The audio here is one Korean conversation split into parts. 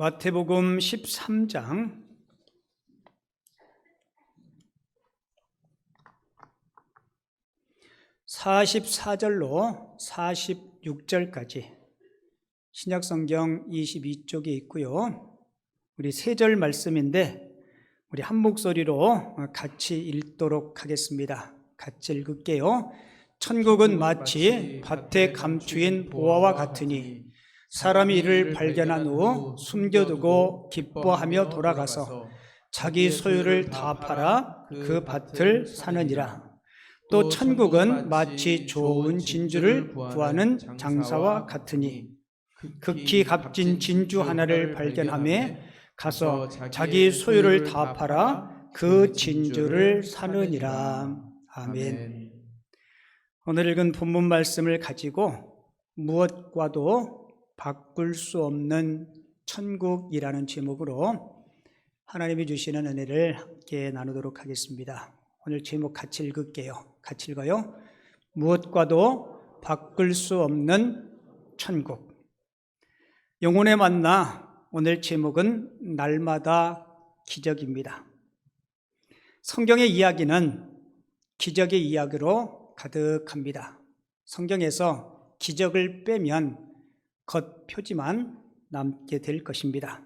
마태복음 13장 44절로 46절까지 신약성경 22쪽에 있고요. 우리 세 절 말씀인데 우리 한 목소리로 같이 읽도록 하겠습니다. 같이 읽을게요. 천국은 마치 밭에 감추인 보화와 같으니 사람이 이를 발견한 후 숨겨두고 기뻐하며 돌아가서 자기 소유를 다 팔아 그 밭을 사느니라. 또 천국은 마치 좋은 진주를 구하는 장사와 같으니 극히 값진 진주 하나를 발견하며 가서 자기 소유를 다 팔아 그 진주를 사느니라. 아멘. 오늘 읽은 본문 말씀을 가지고 무엇과도 바꿀 수 없는 천국이라는 제목으로 하나님이 주시는 은혜를 함께 나누도록 하겠습니다. 오늘 제목 같이 읽을게요. 같이 읽어요. 무엇과도 바꿀 수 없는 천국. 영혼의 만나, 오늘 제목은 날마다 기적입니다. 성경의 이야기는 기적의 이야기로 가득합니다. 성경에서 기적을 빼면 겉표지만 남게 될 것입니다.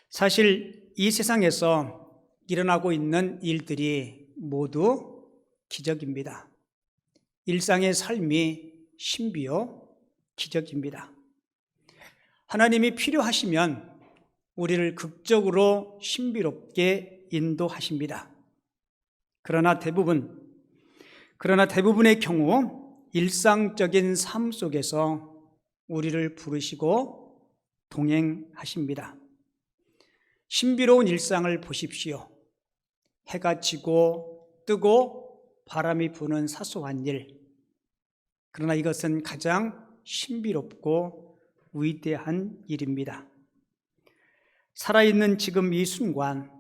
사실 이 세상에서 일어나고 있는 일들이 모두 기적입니다. 일상의 삶이 신비요 기적입니다. 하나님이 필요하시면 우리를 극적으로 신비롭게 인도하십니다. 그러나 대부분의 경우 일상적인 삶 속에서 우리를 부르시고 동행하십니다. 신비로운 일상을 보십시오. 해가 지고 뜨고 바람이 부는 사소한 일. 그러나 이것은 가장 신비롭고 위대한 일입니다. 살아있는 지금 이 순간,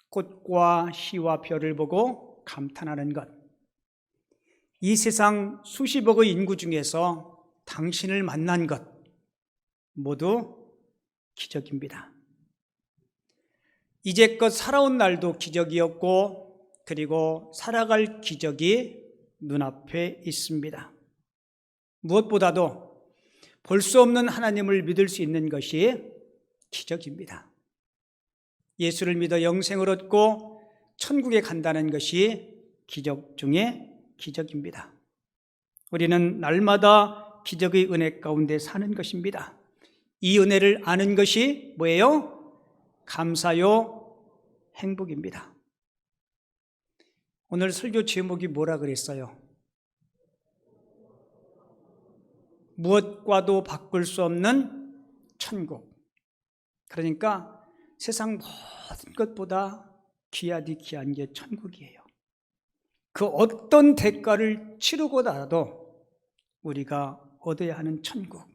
꽃과 시와 별을 보고 감탄하는 것. 이 세상 수십억의 인구 중에서 당신을 만난 것 모두 기적입니다. 이제껏 살아온 날도 기적이었고 그리고 살아갈 기적이 눈앞에 있습니다. 무엇보다도 볼 수 없는 하나님을 믿을 수 있는 것이 기적입니다. 예수를 믿어 영생을 얻고 천국에 간다는 것이 기적 중에 기적입니다. 우리는 날마다 기적의 은혜 가운데 사는 것입니다. 이 은혜를 아는 것이 뭐예요? 감사요, 행복입니다. 오늘 설교 제목이 뭐라 그랬어요? 무엇과도 바꿀 수 없는 천국. 그러니까 세상 모든 것보다 귀하디 귀한 게 천국이에요. 그 어떤 대가를 치르고라도 우리가 얻어야 하는 천국.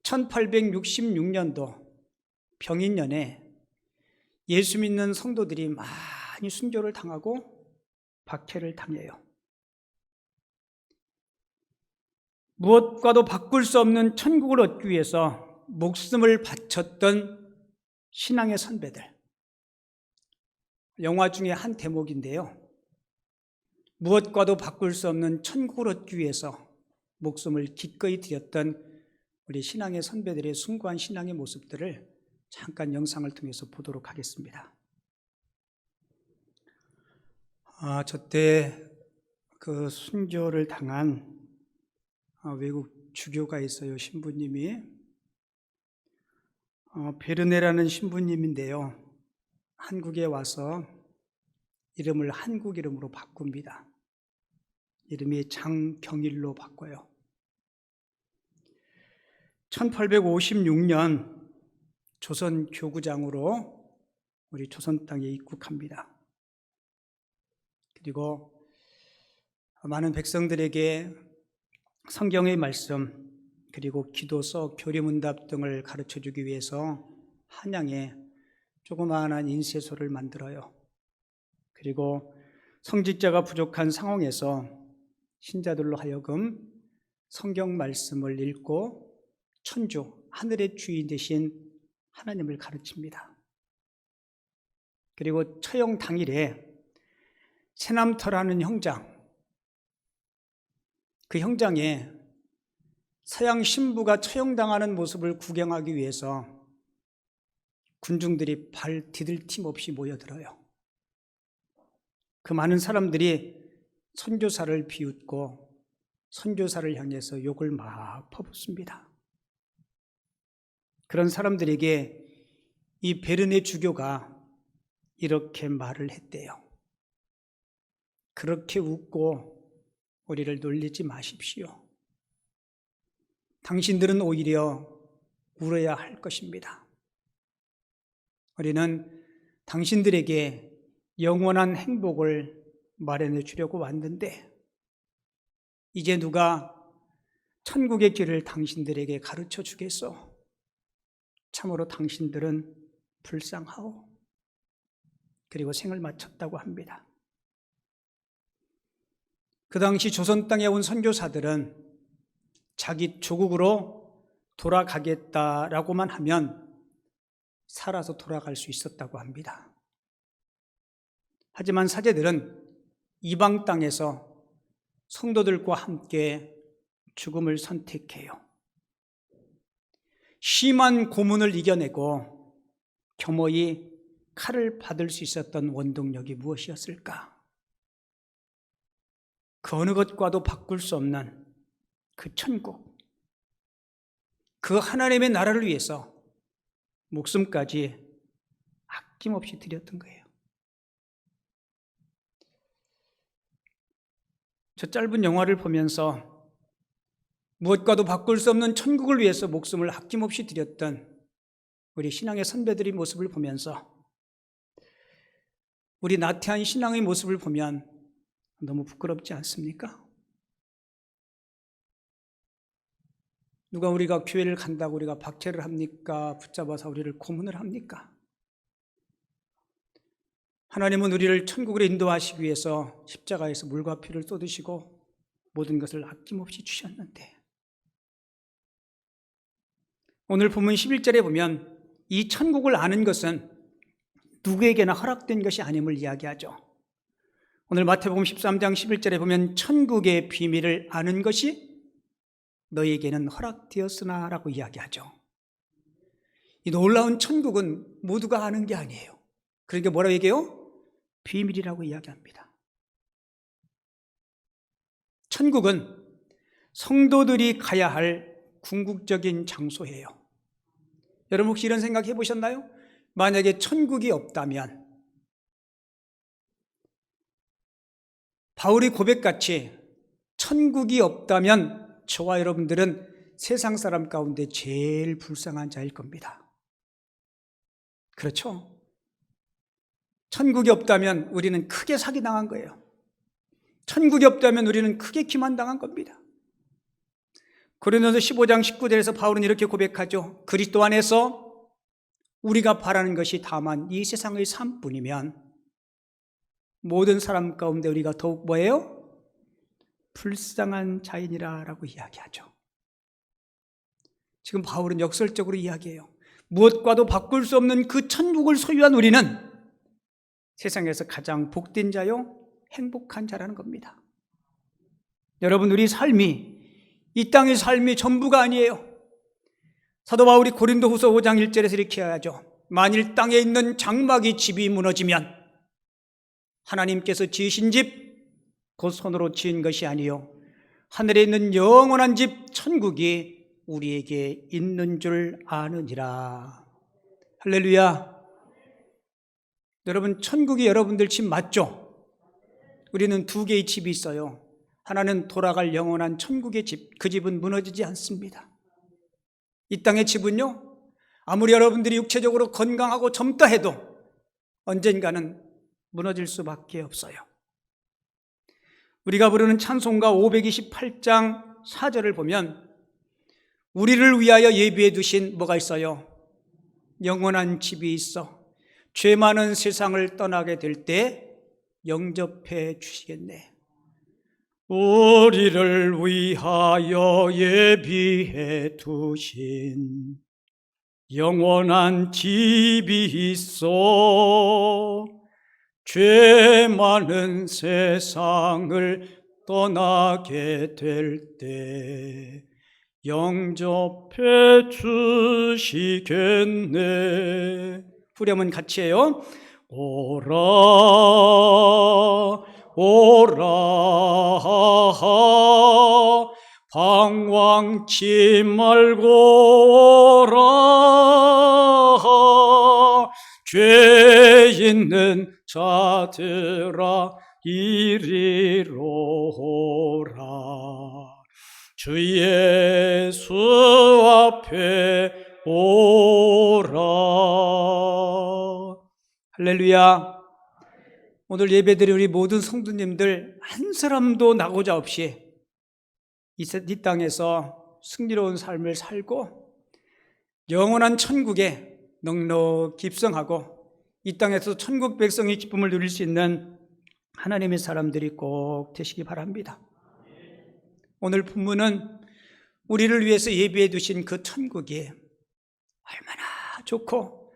1866년도 병인년에 예수 믿는 성도들이 많이 순교를 당하고 박해를 당해요. 무엇과도 바꿀 수 없는 천국을 얻기 위해서 목숨을 바쳤던 신앙의 선배들. 영화 중에 한 대목인데요. 무엇과도 바꿀 수 없는 천국을 얻기 위해서 목숨을 기꺼이 드렸던 우리 신앙의 선배들의 숭고한 신앙의 모습들을 잠깐 영상을 통해서 보도록 하겠습니다. 저때 그 순교를 당한 외국 주교가 있어요. 신부님이 베르네라는 신부님인데요. 한국에 와서 이름을 한국 이름으로 바꿉니다. 이름이 장경일로 바꿔요. 1856년 조선 교구장으로 우리 조선 땅에 입국합니다. 그리고 많은 백성들에게 성경의 말씀 그리고 기도서, 교리문답 등을 가르쳐주기 위해서 한양에 조그마한 인쇄소를 만들어요. 그리고 성직자가 부족한 상황에서 신자들로 하여금 성경 말씀을 읽고 천주, 하늘의 주인 되신 하나님을 가르칩니다. 그리고 처형 당일에 세남터라는 형장, 그 형장에 서양 신부가 처형당하는 모습을 구경하기 위해서 군중들이 발 디딜 틈 없이 모여들어요. 그 많은 사람들이 선교사를 비웃고 선교사를 향해서 욕을 막 퍼붓습니다. 그런 사람들에게 이 베르네 주교가 이렇게 말을 했대요. 그렇게 웃고 우리를 놀리지 마십시오. 당신들은 오히려 울어야 할 것입니다. 우리는 당신들에게 영원한 행복을 마련해 주려고 왔는데 이제 누가 천국의 길을 당신들에게 가르쳐 주겠소? 참으로 당신들은 불쌍하오. 그리고 생을 마쳤다고 합니다. 그 당시 조선 땅에 온 선교사들은 자기 조국으로 돌아가겠다라고만 하면 살아서 돌아갈 수 있었다고 합니다. 하지만 사제들은 이방 땅에서 성도들과 함께 죽음을 선택해요. 심한 고문을 이겨내고 겸허히 칼을 받을 수 있었던 원동력이 무엇이었을까? 그 어느 것과도 바꿀 수 없는 그 천국, 그 하나님의 나라를 위해서 목숨까지 아낌없이 드렸던 거예요. 저 짧은 영화를 보면서 무엇과도 바꿀 수 없는 천국을 위해서 목숨을 아낌없이 드렸던 우리 신앙의 선배들의 모습을 보면서 우리 나태한 신앙의 모습을 보면 너무 부끄럽지 않습니까? 누가 우리가 교회를 간다고 우리가 박해를 합니까? 붙잡아서 우리를 고문을 합니까? 하나님은 우리를 천국으로 인도하시기 위해서 십자가에서 물과 피를 쏟으시고 모든 것을 아낌없이 주셨는데 오늘 본문 11절에 보면 이 천국을 아는 것은 누구에게나 허락된 것이 아님을 이야기하죠. 오늘 마태복음 13장 11절에 보면 천국의 비밀을 아는 것이 너에게는 허락되었으나 라고 이야기하죠. 이 놀라운 천국은 모두가 아는 게 아니에요. 그러니까 뭐라고 얘기해요? 비밀이라고 이야기합니다. 천국은 성도들이 가야 할 궁극적인 장소예요. 여러분 혹시 이런 생각 해보셨나요? 만약에 천국이 없다면 바울의 고백같이 천국이 없다면 저와 여러분들은 세상 사람 가운데 제일 불쌍한 자일 겁니다. 그렇죠? 천국이 없다면 우리는 크게 사기당한 거예요. 천국이 없다면 우리는 크게 기만당한 겁니다. 고린도서 15장 19절에서 바울은 이렇게 고백하죠. 그리스도 안에서 우리가 바라는 것이 다만 이 세상의 삶뿐이면 모든 사람 가운데 우리가 더욱 뭐예요? 불쌍한 자인이라 라고 이야기하죠. 지금 바울은 역설적으로 이야기해요. 무엇과도 바꿀 수 없는 그 천국을 소유한 우리는 세상에서 가장 복된 자요 행복한 자라는 겁니다. 여러분 우리 삶이 이 땅의 삶이 전부가 아니에요. 사도 바울이 고린도후서 5장 1절에서 이렇게 하죠. 만일 땅에 있는 장막이 집이 무너지면 하나님께서 지으신 집 곧 손으로 지은 것이 아니요 하늘에 있는 영원한 집 천국이 우리에게 있는 줄 아느니라. 할렐루야. 여러분 천국이 여러분들 집 맞죠? 우리는 두 개의 집이 있어요. 하나는 돌아갈 영원한 천국의 집, 그 집은 무너지지 않습니다. 이 땅의 집은요 아무리 여러분들이 육체적으로 건강하고 젊다 해도 언젠가는 무너질 수밖에 없어요. 우리가 부르는 찬송가 528장 4절을 보면 우리를 위하여 예비해 두신 뭐가 있어요? 영원한 집이 있어 죄 많은 세상을 떠나게 될 때 영접해 주시겠네. 우리를 위하여 예비해 두신 영원한 집이 있어 죄 많은 세상을 떠나게 될 때 영접해 주시겠네. 후렴은 같이 해요. 오라 오라 방황치 말고 오라 죄 있는 자들아 이리로 오라 주 예수 앞에 오라. 할렐루야. 오늘 예배드린 우리 모든 성도님들 한 사람도 나고자 없이 이 땅에서 승리로운 삶을 살고 영원한 천국에 넉넉히 입성하고 이 땅에서 천국 백성의 기쁨을 누릴 수 있는 하나님의 사람들이 꼭 되시기 바랍니다. 오늘 본문은 우리를 위해서 예비해 두신 그 천국이 얼마나 좋고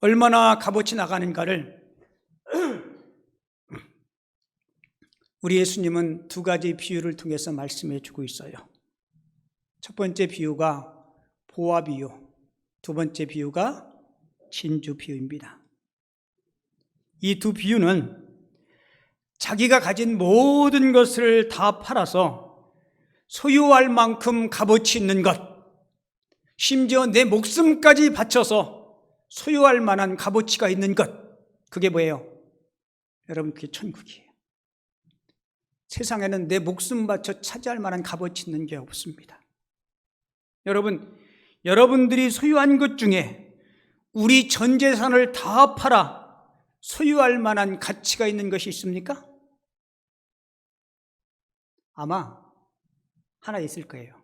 얼마나 값어치 나가는가를 우리 예수님은 두 가지 비유를 통해서 말씀해 주고 있어요. 첫 번째 비유가 보화 비유, 두 번째 비유가 진주 비유입니다. 이 두 비유는 자기가 가진 모든 것을 다 팔아서 소유할 만큼 값어치 있는 것, 심지어 내 목숨까지 바쳐서 소유할 만한 값어치가 있는 것, 그게 뭐예요? 여러분, 그게 천국이에요. 세상에는 내 목숨 바쳐 차지할 만한 값어치 있는 게 없습니다. 여러분, 여러분들이 소유한 것 중에 우리 전 재산을 다 팔아 소유할 만한 가치가 있는 것이 있습니까? 아마 하나 있을 거예요.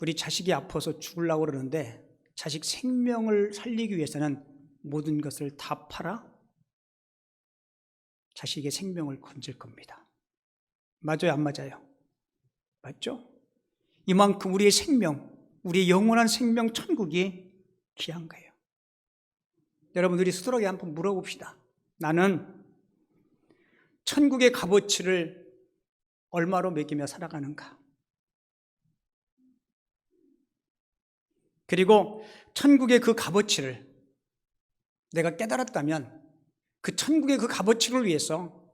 우리 자식이 아파서 죽으려고 그러는데 자식 생명을 살리기 위해서는 모든 것을 다 팔아 자식의 생명을 건질 겁니다. 맞아요, 안 맞아요? 맞죠? 이만큼 우리의 생명, 우리의 영원한 생명 천국이 귀한 거예요. 여러분, 우리 스스로에게 한번 물어봅시다. 나는 천국의 값어치를 얼마로 매기며 살아가는가? 그리고 천국의 그 값어치를 내가 깨달았다면 그 천국의 그 값어치를 위해서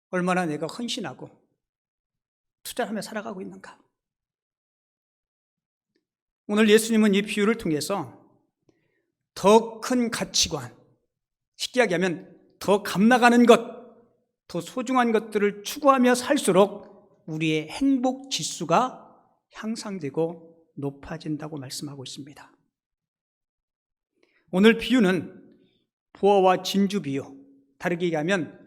얼마나 내가 헌신하고 투자하며 살아가고 있는가? 오늘 예수님은 이 비유를 통해서 더 큰 가치관, 쉽게 이야기하면 더 값나가는 것, 더 소중한 것들을 추구하며 살수록 우리의 행복 지수가 향상되고 높아진다고 말씀하고 있습니다. 오늘 비유는 보화와 진주 비유, 다르게 얘기하면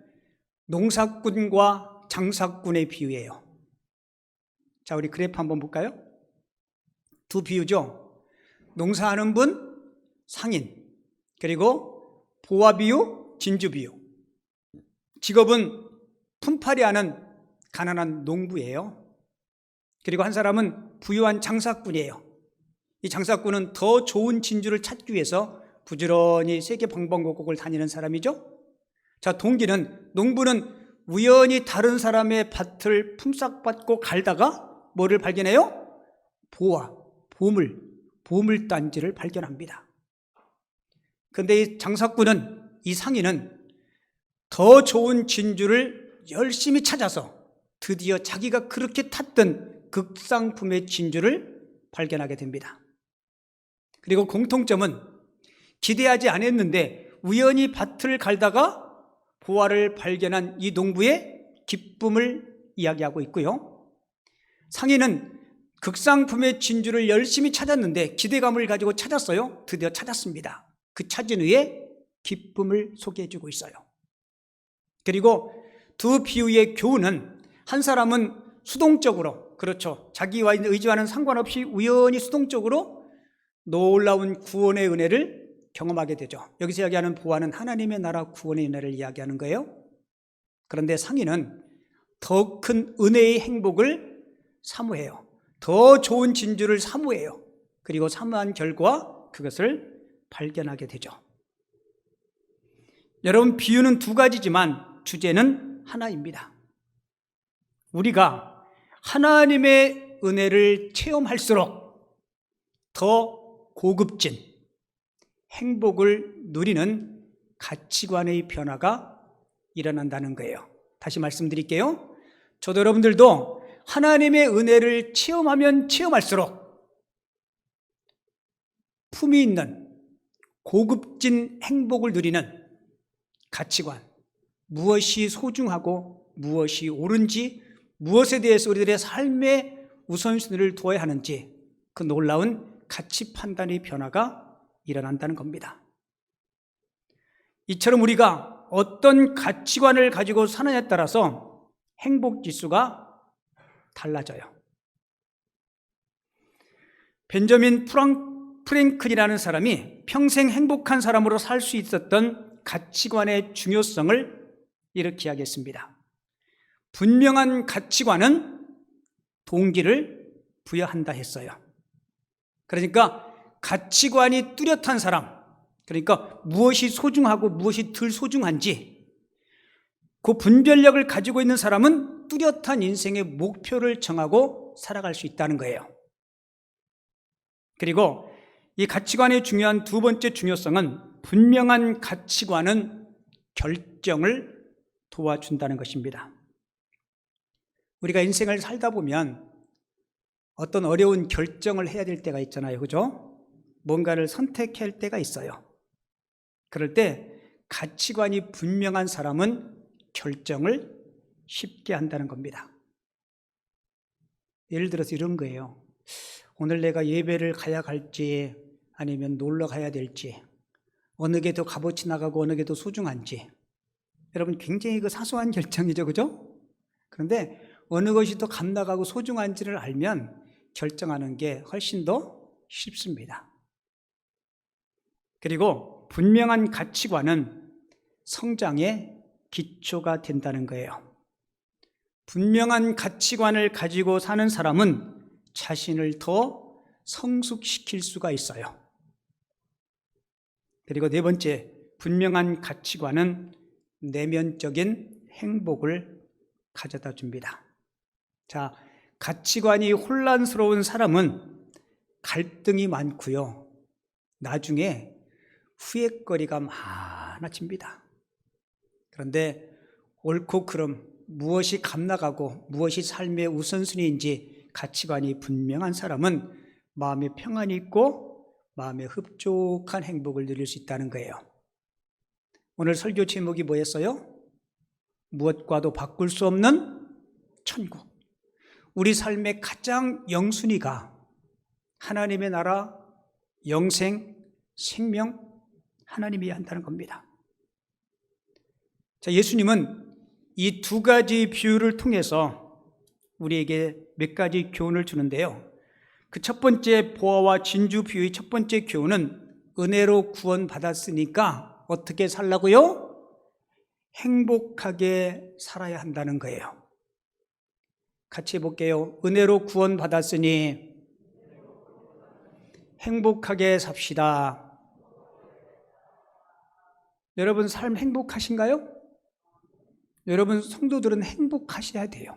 농사꾼과 장사꾼의 비유예요. 자, 우리 그래프 한번 볼까요? 두 비유죠. 농사하는 분, 상인, 그리고 보화 비유, 진주 비유. 직업은 품팔이 하는 가난한 농부예요. 그리고 한 사람은 부유한 장사꾼이에요. 이 장사꾼은 더 좋은 진주를 찾기 위해서 부지런히 세계 방방곡곡을 다니는 사람이죠. 자, 동기는, 농부는 우연히 다른 사람의 밭을 품삯받고 갈다가 뭐를 발견해요? 보화, 보물단지를 발견합니다. 그런데 이 장사꾼은, 이 상인은 더 좋은 진주를 열심히 찾아서 드디어 자기가 그렇게 탔던 극상품의 진주를 발견하게 됩니다. 그리고 공통점은 기대하지 않았는데 우연히 밭을 갈다가 보화를 발견한 이 농부의 기쁨을 이야기하고 있고요. 상인은 극상품의 진주를 열심히 찾았는데 기대감을 가지고 찾았어요. 드디어 찾았습니다. 그 찾은 후에 기쁨을 소개해주고 있어요. 그리고 두 비유의 교훈은, 한 사람은 수동적으로, 그렇죠, 자기와 의지와는 상관없이 우연히 수동적으로 놀라운 구원의 은혜를 경험하게 되죠. 여기서 이야기하는 보화는 하나님의 나라 구원의 은혜를 이야기하는 거예요. 그런데 상인은 더 큰 은혜의 행복을 사모해요. 더 좋은 진주를 사모해요. 그리고 사모한 결과 그것을 발견하게 되죠. 여러분, 비유는 두 가지지만 주제는 하나입니다. 우리가 하나님의 은혜를 체험할수록 더 고급진 행복을 누리는 가치관의 변화가 일어난다는 거예요. 다시 말씀드릴게요. 저도 여러분들도 하나님의 은혜를 체험하면 체험할수록 품위 있는 고급진 행복을 누리는 가치관, 무엇이 소중하고 무엇이 옳은지, 무엇에 대해서 우리들의 삶의 우선순위를 두어야 하는지 그 놀라운 가치 판단의 변화가 일어난다는 겁니다. 이처럼 우리가 어떤 가치관을 가지고 사느냐에 따라서 행복 지수가 달라져요. 벤저민 프랭클이라는 사람이 평생 행복한 사람으로 살 수 있었던 가치관의 중요성을 이렇게 이야기했습니다. 분명한 가치관은 동기를 부여한다 했어요. 그러니까 가치관이 뚜렷한 사람, 그러니까 무엇이 소중하고 무엇이 덜 소중한지 그 분별력을 가지고 있는 사람은 뚜렷한 인생의 목표를 정하고 살아갈 수 있다는 거예요. 그리고 이 가치관의 중요한 두 번째 중요성은 분명한 가치관은 결정을 도와준다는 것입니다. 우리가 인생을 살다 보면 어떤 어려운 결정을 해야 될 때가 있잖아요. 그죠? 뭔가를 선택해야 할 때가 있어요. 그럴 때 가치관이 분명한 사람은 결정을 쉽게 한다는 겁니다. 예를 들어서 이런 거예요. 오늘 내가 예배를 가야 갈지 아니면 놀러 가야 될지, 어느 게 더 값어치 나가고 어느 게 더 소중한지. 여러분, 굉장히 그 사소한 결정이죠. 그죠? 그런데 어느 것이 더 값 나가고 소중한지를 알면 결정하는 게 훨씬 더 쉽습니다. 그리고 분명한 가치관은 성장의 기초가 된다는 거예요. 분명한 가치관을 가지고 사는 사람은 자신을 더 성숙시킬 수가 있어요. 그리고 네 번째, 분명한 가치관은 내면적인 행복을 가져다 줍니다. 자, 가치관이 혼란스러운 사람은 갈등이 많고요. 나중에 후회거리가 많아집니다. 그런데 옳고 그름, 무엇이 값나가고 무엇이 삶의 우선순위인지 가치관이 분명한 사람은 마음에 평안이 있고 마음에 흡족한 행복을 누릴 수 있다는 거예요. 오늘 설교 제목이 뭐였어요? 무엇과도 바꿀 수 없는 천국. 우리 삶의 가장 영순위가 하나님의 나라, 영생, 생명, 하나님이어야 한다는 겁니다. 자, 예수님은 이 두 가지 비유를 통해서 우리에게 몇 가지 교훈을 주는데요. 그 첫 번째 보화와 진주 비유의 첫 번째 교훈은 은혜로 구원받았으니까 어떻게 살라고요? 행복하게 살아야 한다는 거예요. 같이 해볼게요. 은혜로 구원받았으니 행복하게 삽시다. 여러분 삶 행복하신가요? 여러분 성도들은 행복하셔야 돼요.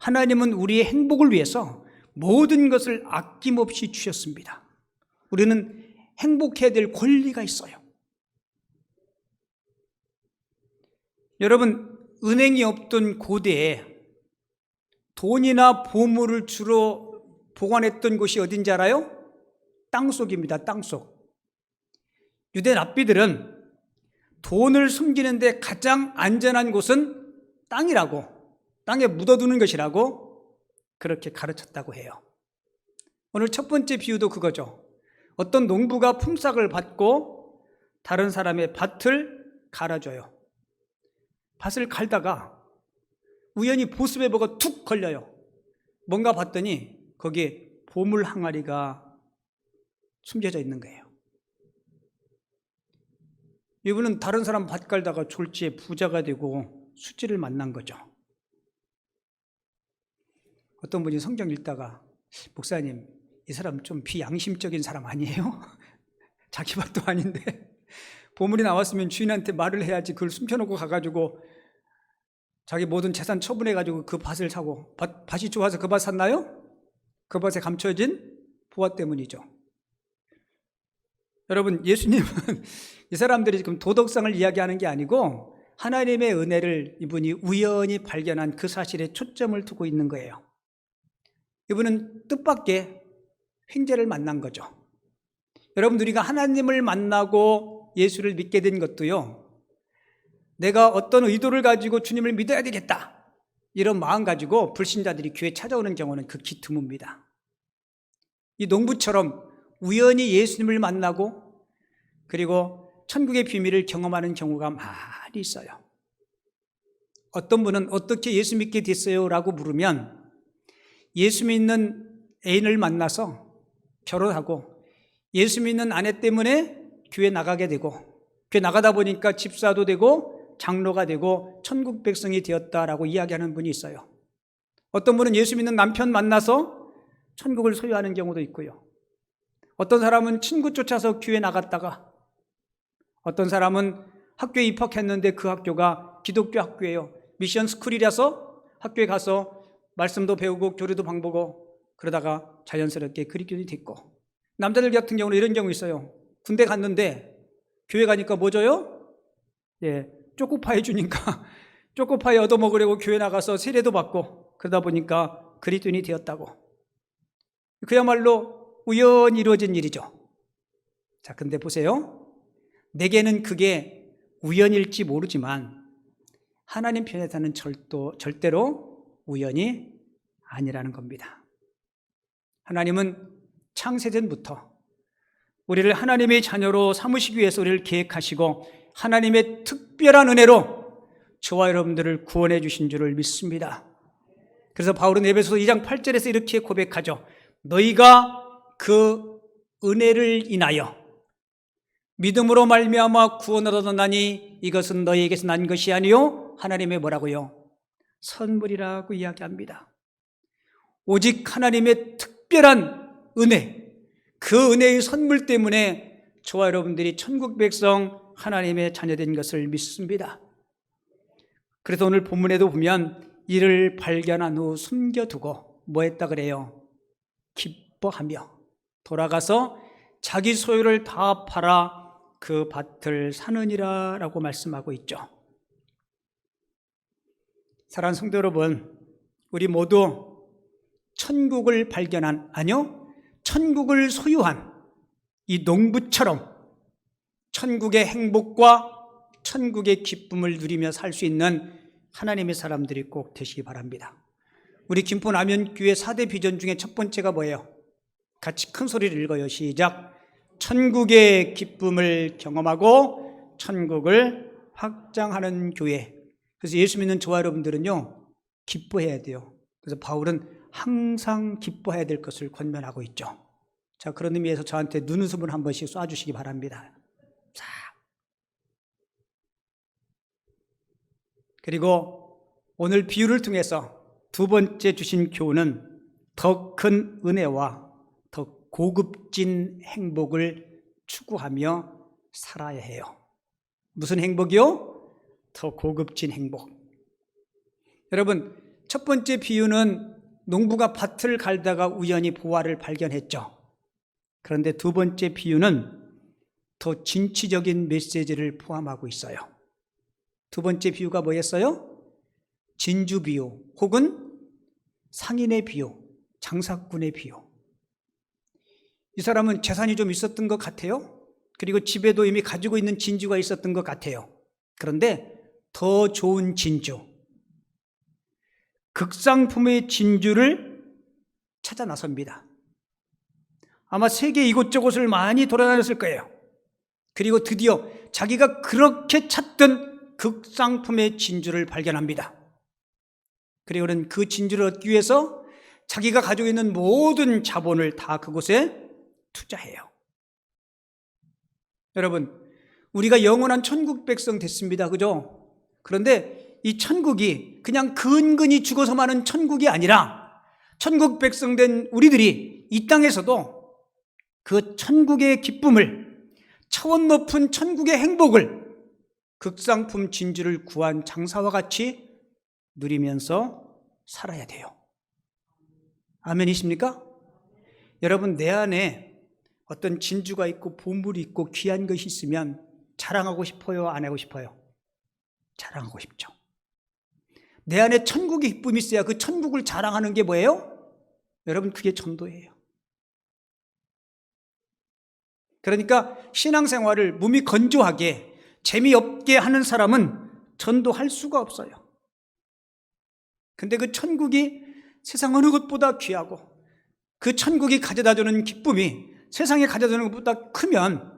하나님은 우리의 행복을 위해서 모든 것을 아낌없이 주셨습니다. 우리는 행복해야 될 권리가 있어요. 여러분, 은행이 없던 고대에 돈이나 보물을 주로 보관했던 곳이 어딘지 알아요? 땅속입니다. 땅속. 유대 랍비들은 돈을 숨기는데 가장 안전한 곳은 땅이라고, 땅에 묻어두는 것이라고 그렇게 가르쳤다고 해요. 오늘 첫 번째 비유도 그거죠. 어떤 농부가 품삯을 받고 다른 사람의 밭을 갈아줘요. 밭을 갈다가 우연히 보습에버가 툭 걸려요. 뭔가 봤더니 거기에 보물 항아리가 숨겨져 있는 거예요. 이분은 다른 사람 밭 갈다가 졸지에 부자가 되고 수지를 만난 거죠. 어떤 분이 성경 읽다가 목사님, 이 사람 좀 비양심적인 사람 아니에요? 자기 밭도 아닌데 보물이 나왔으면 주인한테 말을 해야지 그걸 숨겨놓고 가가지고 자기 모든 재산 처분해가지고 그 밭을 사고 밭이 좋아서 그 밭 샀나요? 그 밭에 감춰진 보화 때문이죠. 여러분, 예수님은 이 사람들이 지금 도덕성을 이야기하는 게 아니고 하나님의 은혜를 이분이 우연히 발견한 그 사실에 초점을 두고 있는 거예요. 이분은 뜻밖의 횡재를 만난 거죠. 여러분, 우리가 하나님을 만나고 예수를 믿게 된 것도요, 내가 어떤 의도를 가지고 주님을 믿어야 되겠다 이런 마음 가지고 불신자들이 교회에 찾아오는 경우는 극히 드뭅니다. 이 농부처럼 우연히 예수님을 만나고 그리고 천국의 비밀을 경험하는 경우가 많이 있어요. 어떤 분은 어떻게 예수 믿게 됐어요? 라고 물으면 예수 믿는 애인을 만나서 결혼하고 예수 믿는 아내 때문에 교회 나가게 되고 교회 나가다 보니까 집사도 되고 장로가 되고 천국 백성이 되었다라고 이야기하는 분이 있어요. 어떤 분은 예수 믿는 남편 만나서 천국을 소유하는 경우도 있고요. 어떤 사람은 친구 쫓아서 교회 나갔다가 어떤 사람은 학교에 입학했는데 그 학교가 기독교 학교예요. 미션 스쿨이라서 학교에 가서 말씀도 배우고 교리도 방보고 그러다가 자연스럽게 그리스도인이 됐고, 남자들 같은 경우는 이런 경우 있어요. 군대 갔는데 교회 가니까 뭐 줘요? 초코파이 주니까 초코파이 얻어먹으려고 교회 나가서 세례도 받고 그러다 보니까 그리스도인이 되었다고. 그야말로 우연히 이루어진 일이죠. 자, 근데 보세요. 내게는 그게 우연일지 모르지만 하나님 편에서는 절대로 우연이 아니라는 겁니다. 하나님은 창세전부터 우리를 하나님의 자녀로 삼으시기 위해서 우리를 계획하시고 하나님의 특별한 은혜로 저와 여러분들을 구원해 주신 줄을 믿습니다. 그래서 바울은 에베소서 2장 8절에서 이렇게 고백하죠. 너희가 그 은혜를 인하여 믿음으로 말미암아 구원을 얻었나니 이것은 너희에게서 난 것이 아니요 하나님의 뭐라고요? 선물이라고 이야기합니다. 오직 하나님의 특별한 은혜, 그 은혜의 선물 때문에 저와 여러분들이 천국 백성 하나님의 자녀된 것을 믿습니다. 그래서 오늘 본문에도 보면 이를 발견한 후 숨겨두고 뭐 했다 그래요? 기뻐하며 돌아가서 자기 소유를 다 팔아 그 밭을 사느니라 라고 말씀하고 있죠. 사랑하는 성도 여러분, 우리 모두 천국을 발견한, 아니요, 천국을 소유한 이 농부처럼 천국의 행복과 천국의 기쁨을 누리며 살 수 있는 하나님의 사람들이 꼭 되시기 바랍니다. 우리 김포남현교회 4대 비전 중에 첫 번째가 뭐예요? 같이 큰 소리를 읽어요. 시작. 천국의 기쁨을 경험하고 천국을 확장하는 교회. 그래서 예수 믿는 저와 여러분들은요, 기뻐해야 돼요. 그래서 바울은 항상 기뻐해야 될 것을 권면하고 있죠. 자, 그런 의미에서 저한테 눈웃음을 한 번씩 쏴주시기 바랍니다. 자. 그리고 오늘 비유를 통해서 두 번째 주신 교훈은 더 큰 은혜와 더 고급진 행복을 추구하며 살아야 해요. 무슨 행복이요? 더 고급진 행복. 여러분, 첫 번째 비유는 농부가 밭을 갈다가 우연히 보화를 발견했죠. 그런데 두 번째 비유는 더 진취적인 메시지를 포함하고 있어요. 두 번째 비유가 뭐였어요? 진주 비유 혹은 상인의 비유, 장사꾼의 비유. 이 사람은 재산이 좀 있었던 것 같아요. 그리고 집에도 이미 가지고 있는 진주가 있었던 것 같아요. 그런데 더 좋은 진주, 극상품의 진주를 찾아 나섭니다. 아마 세계 이곳저곳을 많이 돌아다녔을 거예요. 그리고 드디어 자기가 그렇게 찾던 극상품의 진주를 발견합니다. 그리고는 그 진주를 얻기 위해서 자기가 가지고 있는 모든 자본을 다 그곳에 투자해요. 여러분, 우리가 영원한 천국 백성 됐습니다. 그죠? 그런데 이 천국이 그냥 근근히 죽어서 마는 천국이 아니라 천국 백성 된 우리들이 이 땅에서도 그 천국의 기쁨을, 차원 높은 천국의 행복을, 극상품 진주를 구한 장사와 같이 누리면서 살아야 돼요. 아멘이십니까? 여러분, 내 안에 어떤 진주가 있고 보물이 있고 귀한 것이 있으면 자랑하고 싶어요? 안 하고 싶어요? 자랑하고 싶죠. 내 안에 천국의 기쁨이 있어야 그 천국을 자랑하는 게 뭐예요? 여러분, 그게 전도예요. 그러니까 신앙생활을 몸이 건조하게 재미없게 하는 사람은 전도할 수가 없어요. 근데 그 천국이 세상 어느 것보다 귀하고 그 천국이 가져다주는 기쁨이 세상에 가져다주는 것보다 크면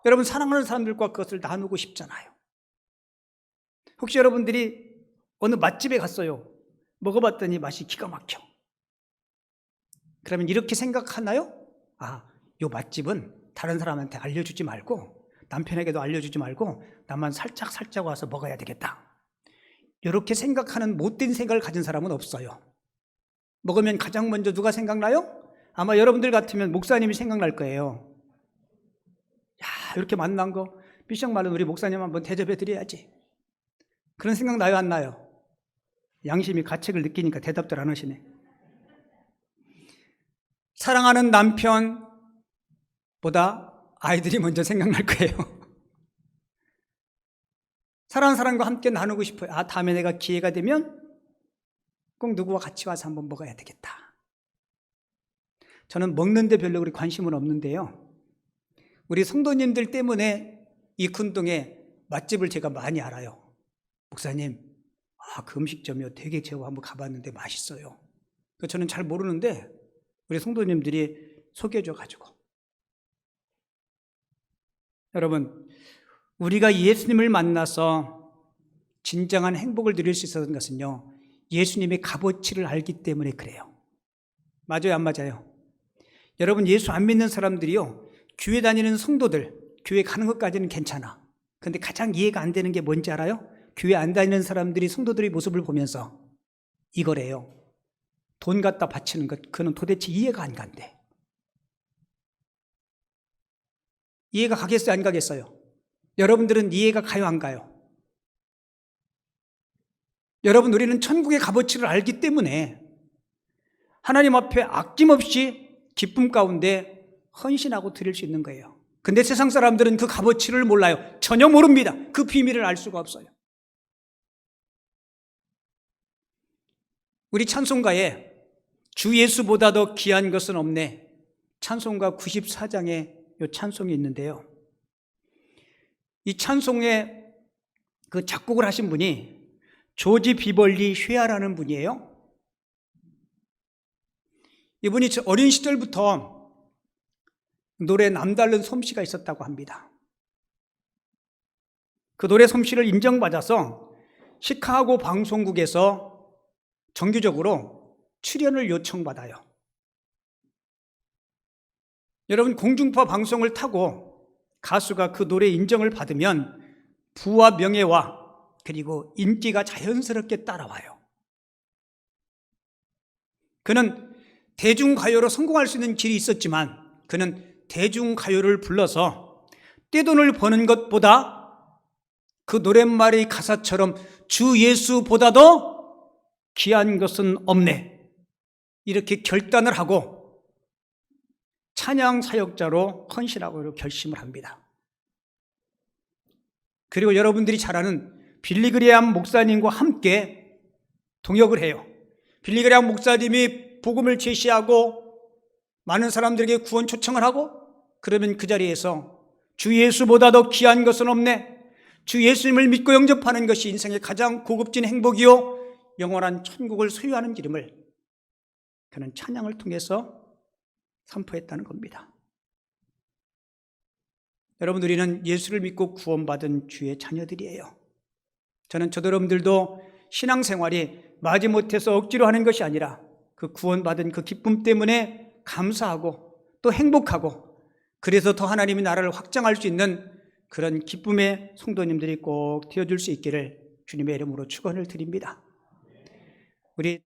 여러분, 사랑하는 사람들과 그것을 나누고 싶잖아요. 혹시 여러분들이 어느 맛집에 갔어요. 먹어봤더니 맛이 기가 막혀. 그러면 이렇게 생각하나요? 요 맛집은 다른 사람한테 알려주지 말고, 남편에게도 알려주지 말고 나만 살짝 와서 먹어야 되겠다. 이렇게 생각하는 못된 생각을 가진 사람은 없어요. 먹으면 가장 먼저 누가 생각나요? 아마 여러분들 같으면 목사님이 생각날 거예요. 이렇게 만난 거 삐쩍 마른 우리 목사님 한번 대접해 드려야지. 그런 생각 나요, 안 나요? 양심이 가책을 느끼니까 대답들 안 하시네. 사랑하는 남편보다 아이들이 먼저 생각날 거예요. 사랑하는 사람과 함께 나누고 싶어요. 다음에 내가 기회가 되면 꼭 누구와 같이 와서 한번 먹어야 되겠다. 저는 먹는데 별로 그리 관심은 없는데요, 우리 성도님들 때문에 이 군동에 맛집을 제가 많이 알아요. 목사님, 그 음식점이요, 되게 제가 한번 가봤는데 맛있어요. 저는 잘 모르는데 우리 성도님들이 소개해줘가지고. 여러분, 우리가 예수님을 만나서 진정한 행복을 누릴 수 있었던 것은요, 예수님의 값어치를 알기 때문에 그래요. 맞아요, 안 맞아요? 여러분, 예수 안 믿는 사람들이요, 교회 다니는 성도들, 교회 가는 것까지는 괜찮아. 근데 가장 이해가 안 되는 게 뭔지 알아요? 교회 안 다니는 사람들이 성도들의 모습을 보면서 이거래요. 돈 갖다 바치는 것, 그는 도대체 이해가 안 간대. 이해가 가겠어요, 안 가겠어요? 여러분들은 이해가 가요, 안 가요? 여러분, 우리는 천국의 값어치를 알기 때문에 하나님 앞에 아낌없이 기쁨 가운데 헌신하고 드릴 수 있는 거예요. 근데 세상 사람들은 그 값어치를 몰라요. 전혀 모릅니다. 그 비밀을 알 수가 없어요. 우리 찬송가에 주 예수보다 더 귀한 것은 없네, 찬송가 94장에 이 찬송이 있는데요, 이 찬송에 그 작곡을 하신 분이 조지 비벌리 쉐아라는 분이에요. 이분이 어린 시절부터 노래 남다른 솜씨가 있었다고 합니다. 그 노래 솜씨를 인정받아서 시카고 방송국에서 정기적으로 출연을 요청받아요. 여러분, 공중파 방송을 타고 가수가 그 노래 인정을 받으면 부와 명예와 그리고 인기가 자연스럽게 따라와요. 그는 대중가요로 성공할 수 있는 길이 있었지만 그는 대중가요를 불러서 떼돈을 버는 것보다 그 노랫말의 가사처럼 주 예수보다도 귀한 것은 없네, 이렇게 결단을 하고 찬양 사역자로 헌신하고 결심을 합니다. 그리고 여러분들이 잘 아는 빌리그레암 목사님과 함께 동역을 해요. 빌리그레암 목사님이 복음을 제시하고 많은 사람들에게 구원 초청을 하고, 그러면 그 자리에서 주 예수보다 더 귀한 것은 없네, 주 예수님을 믿고 영접하는 것이 인생의 가장 고급진 행복이요 영원한 천국을 소유하는 길임을 그는 찬양을 통해서 선포했다는 겁니다. 여러분, 우리는 예수를 믿고 구원받은 주의 자녀들이에요. 저도 여러분들도 신앙생활이 마지못해서 억지로 하는 것이 아니라 그 구원받은 그 기쁨 때문에 감사하고 또 행복하고, 그래서 더 하나님의 나라를 확장할 수 있는 그런 기쁨의 성도님들이 꼭 되어줄 수 있기를 주님의 이름으로 축원을 드립니다. 우리